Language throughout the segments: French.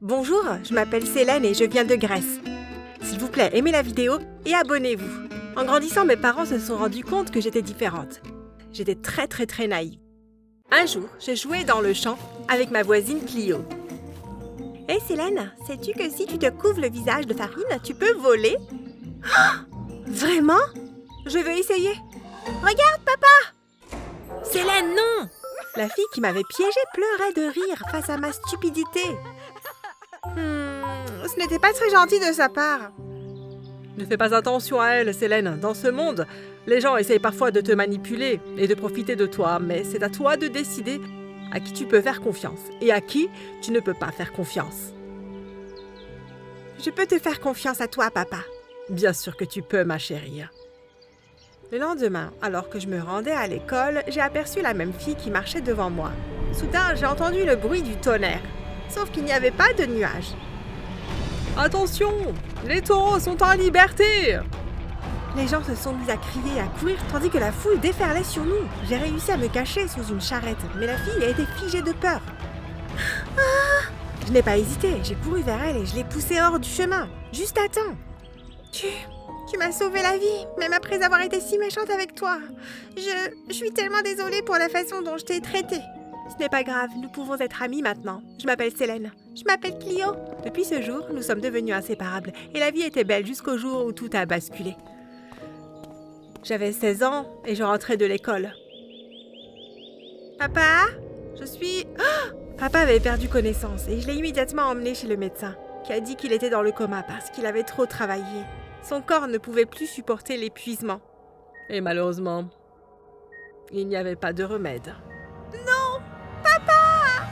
Bonjour, je m'appelle Célène et je viens de Grèce. S'il vous plaît, aimez la vidéo et abonnez-vous. En grandissant, mes parents se sont rendus compte que j'étais différente. J'étais très naïve. Un jour, je jouais dans le champ avec ma voisine Clio. Hé Célène, sais-tu que si tu te couvres le visage de farine, tu peux voler? Vraiment? Je veux essayer. Regarde, papa! Célène, non! La fille qui m'avait piégée pleurait de rire face à ma stupidité. Ce n'était pas très gentil de sa part. Ne fais pas attention à elle, Célène. Dans ce monde, les gens essayent parfois de te manipuler et de profiter de toi, mais c'est à toi de décider à qui tu peux faire confiance et à qui tu ne peux pas faire confiance. Je peux te faire confiance à toi, papa. Bien sûr que tu peux, ma chérie. Le lendemain, alors que je me rendais à l'école, j'ai aperçu la même fille qui marchait devant moi. Soudain, j'ai entendu le bruit du tonnerre, sauf qu'il n'y avait pas de nuages. Attention, les taureaux sont en liberté! Les gens se sont mis à crier et à courir, tandis que la foule déferlait sur nous. J'ai réussi à me cacher sous une charrette, mais la fille a été figée de peur. Je n'ai pas hésité, j'ai couru vers elle et je l'ai poussée hors du chemin, juste à temps. Tu m'as sauvé la vie, même après avoir été si méchante avec toi. Je suis tellement désolée pour la façon dont je t'ai traitée. Ce n'est pas grave, nous pouvons être amies maintenant. Je m'appelle Célène. Je m'appelle Clio. Depuis ce jour, nous sommes devenus inséparables et la vie était belle jusqu'au jour où tout a basculé. J'avais 16 ans et je rentrais de l'école. Papa, je suis... Papa avait perdu connaissance et je l'ai immédiatement emmené chez le médecin, qui a dit qu'il était dans le coma parce qu'il avait trop travaillé. Son corps ne pouvait plus supporter l'épuisement. Et malheureusement, il n'y avait pas de remède. Non, papa!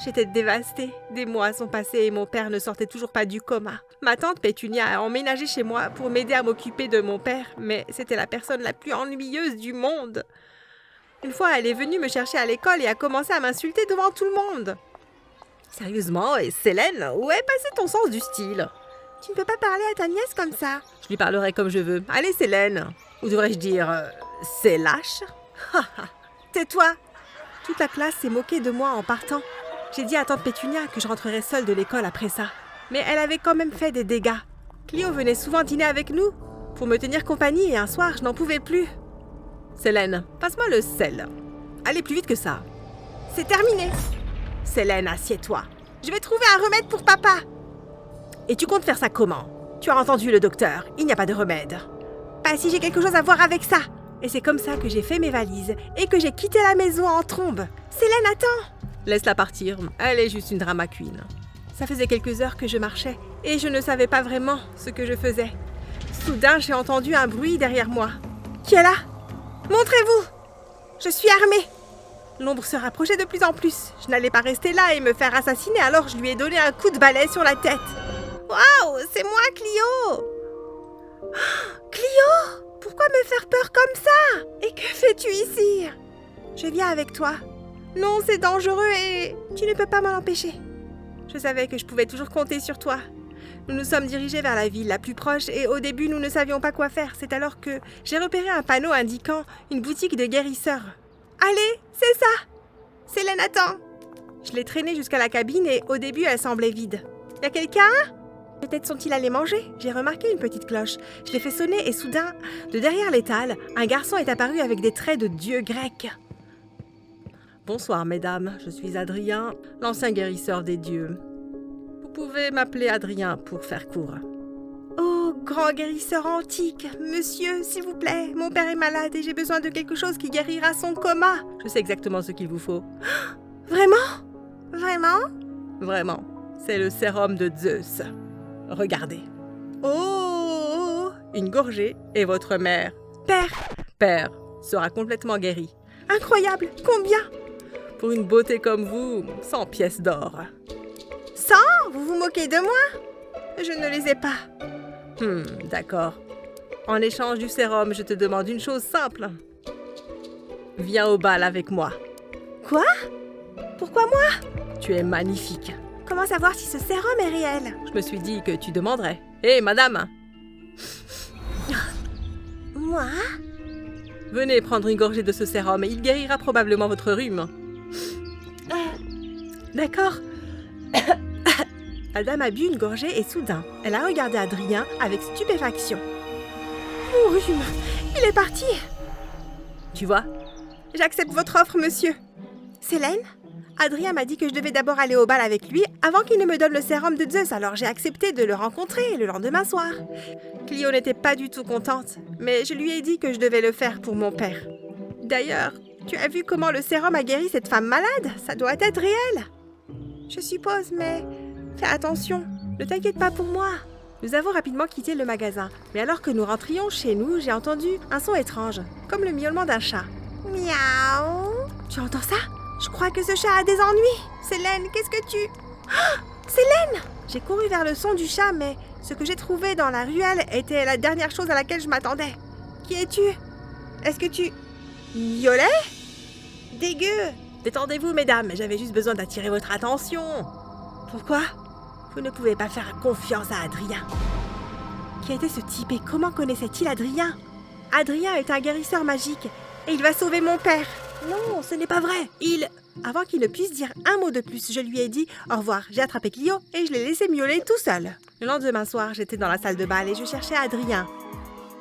J'étais dévastée. Des mois sont passés et mon père ne sortait toujours pas du coma. Ma tante Pétunia a emménagé chez moi pour m'aider à m'occuper de mon père, mais c'était la personne la plus ennuyeuse du monde. Une fois, elle est venue me chercher à l'école et a commencé à m'insulter devant tout le monde. Sérieusement, et Célène, où est passé ton sens du style? Tu ne peux pas parler à ta nièce comme ça. Je lui parlerai comme je veux. Allez, Célène. Ou devrais-je dire, c'est lâche? Tais-toi. Toute la classe s'est moquée de moi en partant. J'ai dit à tante Pétunia que je rentrerais seule de l'école après ça. Mais elle avait quand même fait des dégâts. Clio venait souvent dîner avec nous pour me tenir compagnie et un soir, je n'en pouvais plus. Célène, passe-moi le sel. Allez plus vite que ça. C'est terminé. Célène, assieds-toi. Je vais trouver un remède pour papa. Et tu comptes faire ça comment? Tu as entendu le docteur, il n'y a pas de remède. Pas si j'ai quelque chose à voir avec ça. Et c'est comme ça que j'ai fait mes valises et que j'ai quitté la maison en trombe. Célène, attends. Laisse-la partir, elle est juste une drama queen. Ça faisait quelques heures que je marchais et je ne savais pas vraiment ce que je faisais. Soudain, j'ai entendu un bruit derrière moi. Qui est là? Montrez-vous! Je suis armée. L'ombre se rapprochait de plus en plus. Je n'allais pas rester là et me faire assassiner, alors je lui ai donné un coup de balai sur la tête. Waouh, c'est moi, Clio! Clio! Pourquoi me faire peur comme ça? Et que fais-tu ici? Je viens avec toi. Non, c'est dangereux et tu ne peux pas m'en empêcher. Je savais que je pouvais toujours compter sur toi. Nous nous sommes dirigés vers la ville la plus proche et au début, nous ne savions pas quoi faire. C'est alors que j'ai repéré un panneau indiquant une boutique de guérisseurs. Allez, c'est ça! Célène, attends! Je l'ai traînée jusqu'à la cabine et au début, elle semblait vide. Y a quelqu'un? Peut-être sont-ils allés manger? J'ai remarqué une petite cloche. Je l'ai fait sonner et soudain, de derrière l'étal, un garçon est apparu avec des traits de dieu grec. Bonsoir, mesdames. Je suis Adrien, l'ancien guérisseur des dieux. Vous pouvez m'appeler Adrien pour faire court. Oh, grand guérisseur antique, monsieur, s'il vous plaît, mon père est malade et j'ai besoin de quelque chose qui guérira son coma. Je sais exactement ce qu'il vous faut. Vraiment? Vraiment? Vraiment. C'est le sérum de Zeus. Regardez. Oh! Une gorgée et votre mère, père, sera complètement guérie. Incroyable! Combien? Pour une beauté comme vous, 100 pièces d'or. 100? Vous vous moquez de moi? Je ne les ai pas. D'accord. En échange du sérum, je te demande une chose simple. Viens au bal avec moi. Quoi? Pourquoi moi? Tu es magnifique. Comment savoir si ce sérum est réel? Je me suis dit que tu demanderais. Hé, madame! Moi? Venez prendre une gorgée de ce sérum et il guérira probablement votre rhume. D'accord. La dame a bu une gorgée et soudain, elle a regardé Adrien avec stupéfaction. Mon rhume, il est parti. Tu vois? J'accepte votre offre, monsieur. Célène? Adrien m'a dit que je devais d'abord aller au bal avec lui avant qu'il ne me donne le sérum de Zeus, alors j'ai accepté de le rencontrer le lendemain soir. Clio n'était pas du tout contente, mais je lui ai dit que je devais le faire pour mon père. D'ailleurs, tu as vu comment le sérum a guéri cette femme malade? Ça doit être réel. Je suppose, mais fais attention, ne t'inquiète pas pour moi. Nous avons rapidement quitté le magasin, mais alors que nous rentrions chez nous, j'ai entendu un son étrange, comme le miaulement d'un chat. Miaou. Tu entends ça? Je crois que ce chat a des ennuis. Célène, qu'est-ce que tu... Ah, Célène! J'ai couru vers le son du chat, mais ce que j'ai trouvé dans la ruelle était la dernière chose à laquelle je m'attendais. Qui es-tu? Est-ce que tu... Violet? Dégueu! Détendez-vous, mesdames, j'avais juste besoin d'attirer votre attention. Pourquoi? Vous ne pouvez pas faire confiance à Adrien. Qui était ce type et comment connaissait-il Adrien? Adrien est un guérisseur magique et il va sauver mon père. Non, ce n'est pas vrai. Avant qu'il ne puisse dire un mot de plus, je lui ai dit au revoir. J'ai attrapé Clio et je l'ai laissé miauler tout seul. Le lendemain soir, j'étais dans la salle de bal et je cherchais Adrien.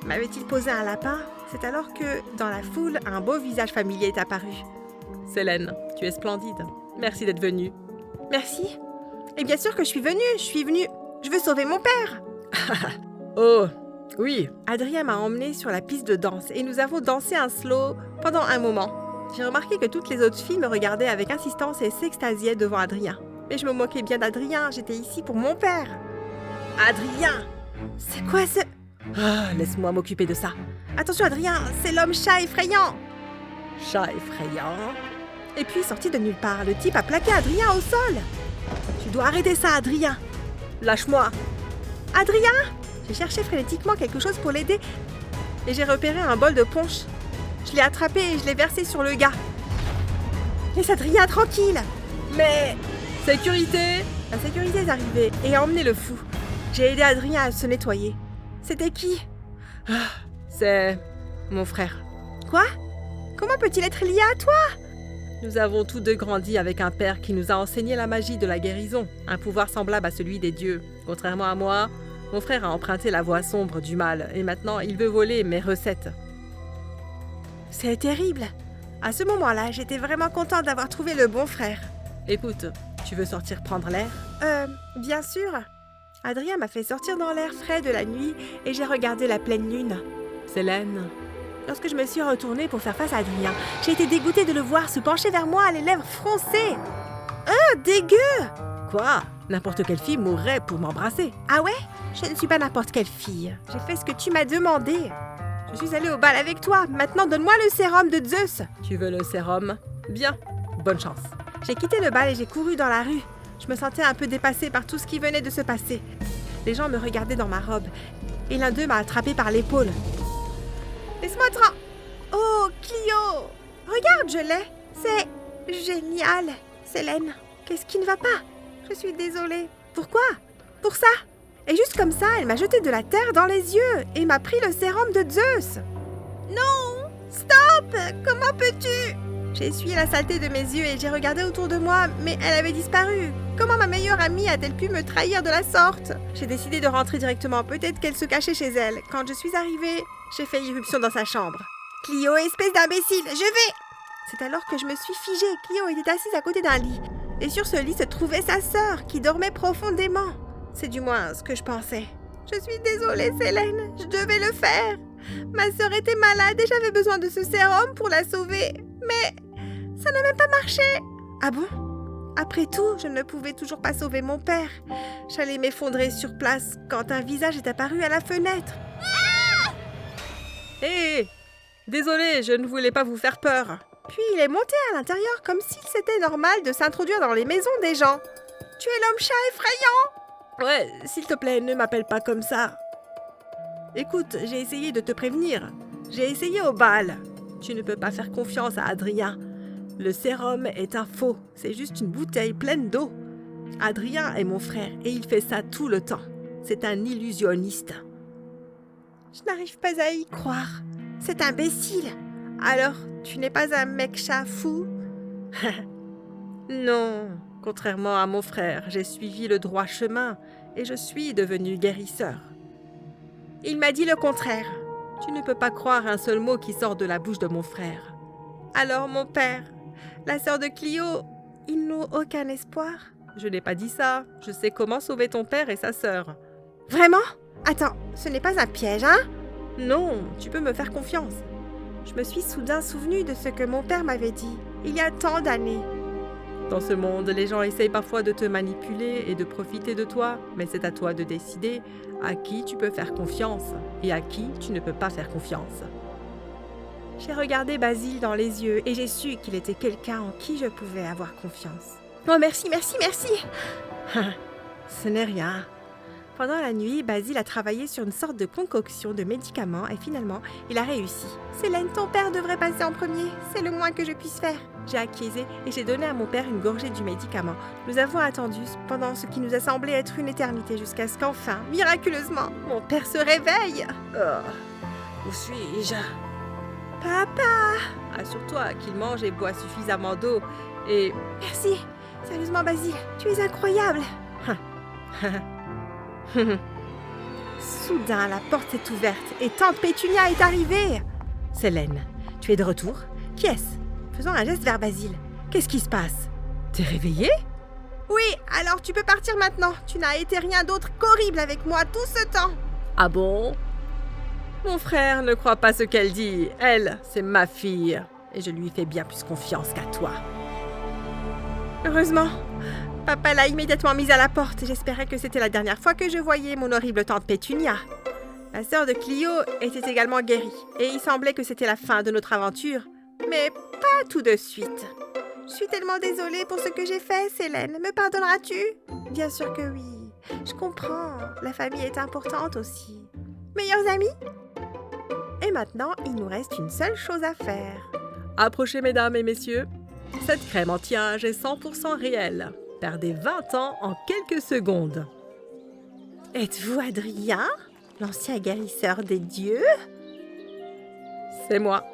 M'avait-il posé un lapin? C'est alors que, dans la foule, un beau visage familier est apparu. Célène, tu es splendide. Merci d'être venue. Merci. Et bien sûr que je suis venue. Je veux sauver mon père. Oh, oui. Adrien m'a emmenée sur la piste de danse et nous avons dansé un slow pendant un moment. J'ai remarqué que toutes les autres filles me regardaient avec insistance et s'extasiaient devant Adrien. Mais je me moquais bien d'Adrien, j'étais ici pour mon père. Adrien! C'est quoi ce... Ah, laisse-moi m'occuper de ça. Attention Adrien, c'est l'homme chat effrayant. Chat effrayant? Et puis, sorti de nulle part, le type a plaqué Adrien au sol. Tu dois arrêter ça, Adrien. Lâche-moi. Adrien? J'ai cherché frénétiquement quelque chose pour l'aider et j'ai repéré un bol de punch. Je l'ai attrapé et je l'ai versé sur le gars. Laisse Adrien tranquille. Mais... Sécurité! La sécurité est arrivée et a emmené le fou. J'ai aidé Adrien à se nettoyer. C'était qui? C'est... mon frère. Quoi? Comment peut-il être lié à toi? Nous avons tous deux grandi avec un père qui nous a enseigné la magie de la guérison, un pouvoir semblable à celui des dieux. Contrairement à moi, mon frère a emprunté la voie sombre du mal et maintenant il veut voler mes recettes. C'est terrible. À ce moment-là, j'étais vraiment contente d'avoir trouvé le bon frère. Écoute, tu veux sortir prendre l'air? Bien sûr. Adrien m'a fait sortir dans l'air frais de la nuit et j'ai regardé la pleine lune. Célène... Lorsque je me suis retournée pour faire face à Adrien, j'ai été dégoûtée de le voir se pencher vers moi, les lèvres froncées. Dégueu! Quoi? N'importe quelle fille mourrait pour m'embrasser. Ah ouais? Je ne suis pas n'importe quelle fille. J'ai fait ce que tu m'as demandé. Je suis allée au bal avec toi. Maintenant, donne-moi le sérum de Zeus. Tu veux le sérum? Bien. Bonne chance. J'ai quitté le bal et j'ai couru dans la rue. Je me sentais un peu dépassée par tout ce qui venait de se passer. Les gens me regardaient dans ma robe et l'un d'eux m'a attrapée par l'épaule. Laisse-moi Oh, Clio! Regarde, je l'ai. C'est génial. Célène, qu'est-ce qui ne va pas? Je suis désolée. Pourquoi? Pour ça? Et juste comme ça, elle m'a jeté de la terre dans les yeux et m'a pris le sérum de Zeus. Non! Stop! Comment peux-tu? J'ai essuyé la saleté de mes yeux et j'ai regardé autour de moi, mais elle avait disparu. Comment ma meilleure amie a-t-elle pu me trahir de la sorte? J'ai décidé de rentrer directement. Peut-être qu'elle se cachait chez elle. Quand je suis arrivée, j'ai fait irruption dans sa chambre. Clio, espèce d'imbécile, je vais... C'est alors que je me suis figée. Clio était assise à côté d'un lit. Et sur ce lit se trouvait sa sœur, qui dormait profondément. C'est du moins ce que je pensais. Je suis désolée, Célène. Je devais le faire. Ma sœur était malade et j'avais besoin de ce sérum pour la sauver. Mais ça n'a même pas marché. Ah bon? Après tout, je ne pouvais toujours pas sauver mon père. J'allais m'effondrer sur place quand un visage est apparu à la fenêtre. Hé! Désolée, je ne voulais pas vous faire peur. Puis il est monté à l'intérieur comme s'il c'était normal de s'introduire dans les maisons des gens. Tu es l'homme-chat effrayant? Ouais, s'il te plaît, ne m'appelle pas comme ça. Écoute, j'ai essayé de te prévenir. J'ai essayé au bal. Tu ne peux pas faire confiance à Adrien. Le sérum est un faux. C'est juste une bouteille pleine d'eau. Adrien est mon frère et il fait ça tout le temps. C'est un illusionniste. Je n'arrive pas à y croire. C'est imbécile. Alors, tu n'es pas un mec chat fou? Non. Contrairement à mon frère, j'ai suivi le droit chemin et je suis devenu guérisseur. Il m'a dit le contraire. Tu ne peux pas croire un seul mot qui sort de la bouche de mon frère. Alors mon père, la sœur de Clio, ils n'ont aucun espoir? Je n'ai pas dit ça. Je sais comment sauver ton père et sa sœur. Vraiment? Attends, ce n'est pas un piège, hein? Non, tu peux me faire confiance. Je me suis soudain souvenu de ce que mon père m'avait dit, il y a tant d'années. Dans ce monde, les gens essayent parfois de te manipuler et de profiter de toi, mais c'est à toi de décider à qui tu peux faire confiance et à qui tu ne peux pas faire confiance. J'ai regardé Basile dans les yeux et j'ai su qu'il était quelqu'un en qui je pouvais avoir confiance. Oh merci, merci, merci! Ce n'est rien. Pendant la nuit, Basile a travaillé sur une sorte de concoction de médicaments et finalement, il a réussi. Célène, ton père devrait passer en premier, c'est le moins que je puisse faire. J'ai acquiescé et j'ai donné à mon père une gorgée du médicament. Nous avons attendu pendant ce qui nous a semblé être une éternité jusqu'à ce qu'enfin, miraculeusement, mon père se réveille. Où suis-je? Papa! Assure-toi qu'il mange et boit suffisamment d'eau et... Merci. Sérieusement, Basile, tu es incroyable. Soudain, la porte s'est ouverte et tante Pétunia est arrivée. Célène, tu es de retour? Qui est-ce? Faisons un geste vers Basile. Qu'est-ce qui se passe? T'es réveillée? Oui, alors tu peux partir maintenant. Tu n'as été rien d'autre qu'horrible avec moi tout ce temps. Ah bon? Mon frère ne croit pas ce qu'elle dit. Elle, c'est ma fille. Et je lui fais bien plus confiance qu'à toi. Heureusement, papa l'a immédiatement mise à la porte. J'espérais que c'était la dernière fois que je voyais mon horrible tante Pétunia. La sœur de Clio était également guérie, et il semblait que c'était la fin de notre aventure. Mais pas tout de suite. Je suis tellement désolée pour ce que j'ai fait, Célène. Me pardonneras-tu? Bien sûr que oui. Je comprends. La famille est importante aussi. Meilleurs amis? Et maintenant, il nous reste une seule chose à faire. Approchez, mesdames et messieurs. Cette crème anti-âge est 100% réelle. Perdez 20 ans en quelques secondes. Êtes-vous Adrien, l'ancien guérisseur des dieux? C'est moi.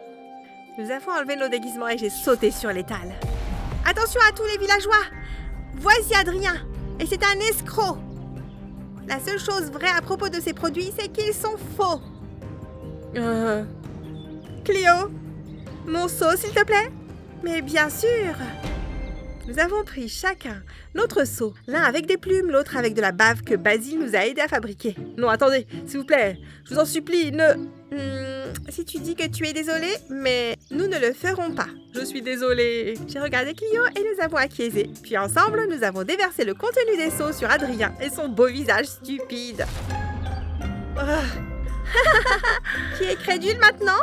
Nous avons enlevé nos déguisements et j'ai sauté sur l'étal. Attention à tous les villageois! Voici Adrien, et c'est un escroc! La seule chose vraie à propos de ces produits, c'est qu'ils sont faux. Clio, mon seau, s'il te plaît? Mais bien sûr! Nous avons pris chacun notre seau, l'un avec des plumes, l'autre avec de la bave que Basile nous a aidé à fabriquer. Non, attendez, s'il vous plaît, je vous en supplie, si tu dis que tu es désolé, mais nous ne le ferons pas. Je suis désolée. J'ai regardé Clio et nous avons acquiescé. Puis ensemble, nous avons déversé le contenu des seaux sur Adrien et son beau visage stupide. Tu es crédule maintenant?